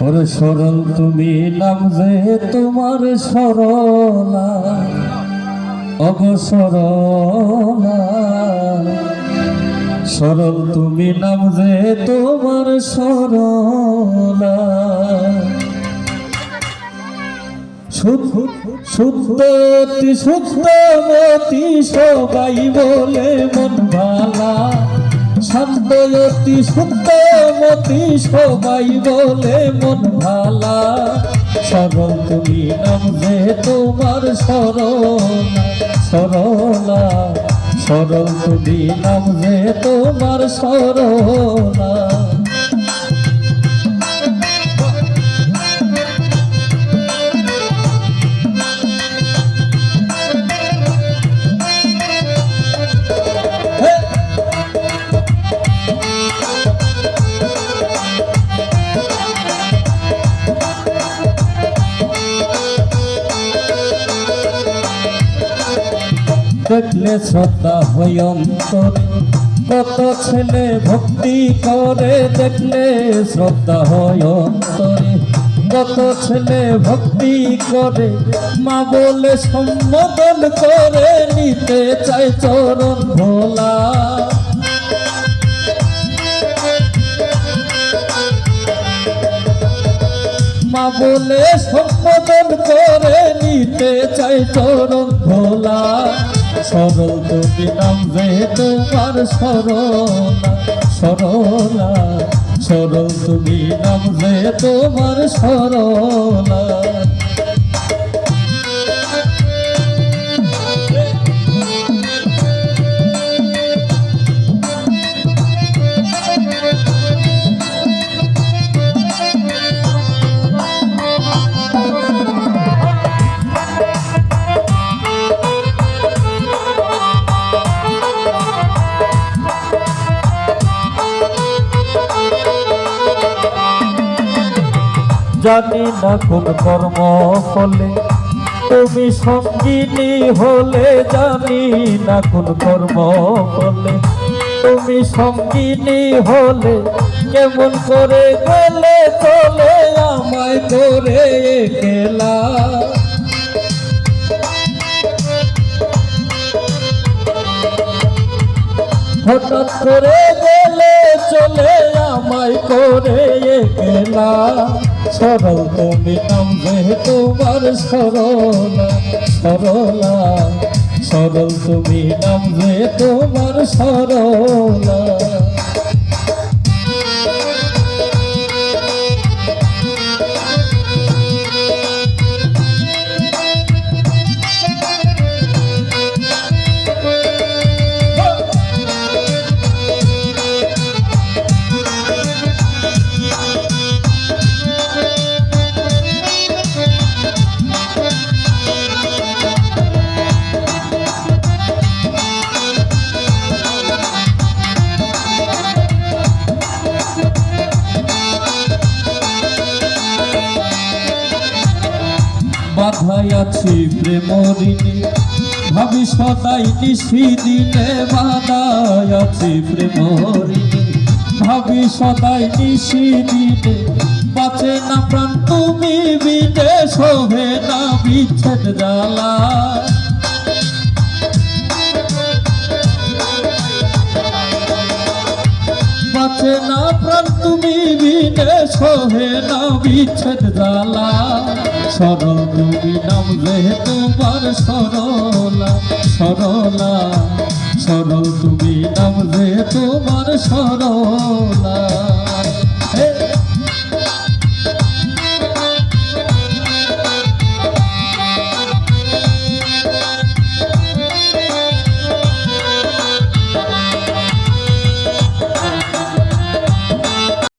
ওরে সরল তুমি নাম যে তোমার সরলা অবসরলা, সরল তুমি নাম যে তোমার সরলা। শুদ্ধতি শুদ্ধমতি সবাই বলে মন ভালা, শান্তয়তি শুদ্ধমতি সবাই বলে মন ভালা। সরল তুমি নাম যে তোমার সরলা সরলা, সরল তুমি নাম যে তোমার সরলা। দেখলে শ্রদ্ধা হয় অন্তরে, কত ছেলে ভক্তি করে। দেখলে শ্রদ্ধা হয় অন্তরে, কত ছেলে ভক্তি করে। মা বলে সম্বোধন করে, নিতে চাই চরণ ভোলা। মা বলে সম্বোধন করে, নিতে চাই চরণ ভোলা। সরল তুমি নাম যে তোমার সরলা সরলা, সরল তুমি নাম যে তোমার সরলা। জানি না কোন কর্ম ফলে তুমি সঙ্গিনী হলে, জানি না কোন কর্ম ফলে তুমি সঙ্গিনী হলে। কেমন করে গেলে চলে আমায় করে একলা, হঠাৎ করে গেলে চলে আমায় করে একলা। সরল তুমি নাম যে তোমার সরলা সরলা, সরল তুমি নাম যে তোমার সরলা। বাধাই আছি প্রেমরিণী, ভাবি সদাই নিশি দিনে। বাধাই আছি প্রেমরিণী, ভাবি সদাই নিশি দিনে। বাঁচে না প্রাণ তুমি বিনে, শোভে না বিচ্ছেদ জ্বালা। বাঁচে না প্রাণ তুমি বিনে, শোভে না বিচ্ছেদ জ্বালা। সরল তুমি নাম যে তোমার সরলা সরলা, সরল তুমি নাম যে তোমার সরলা।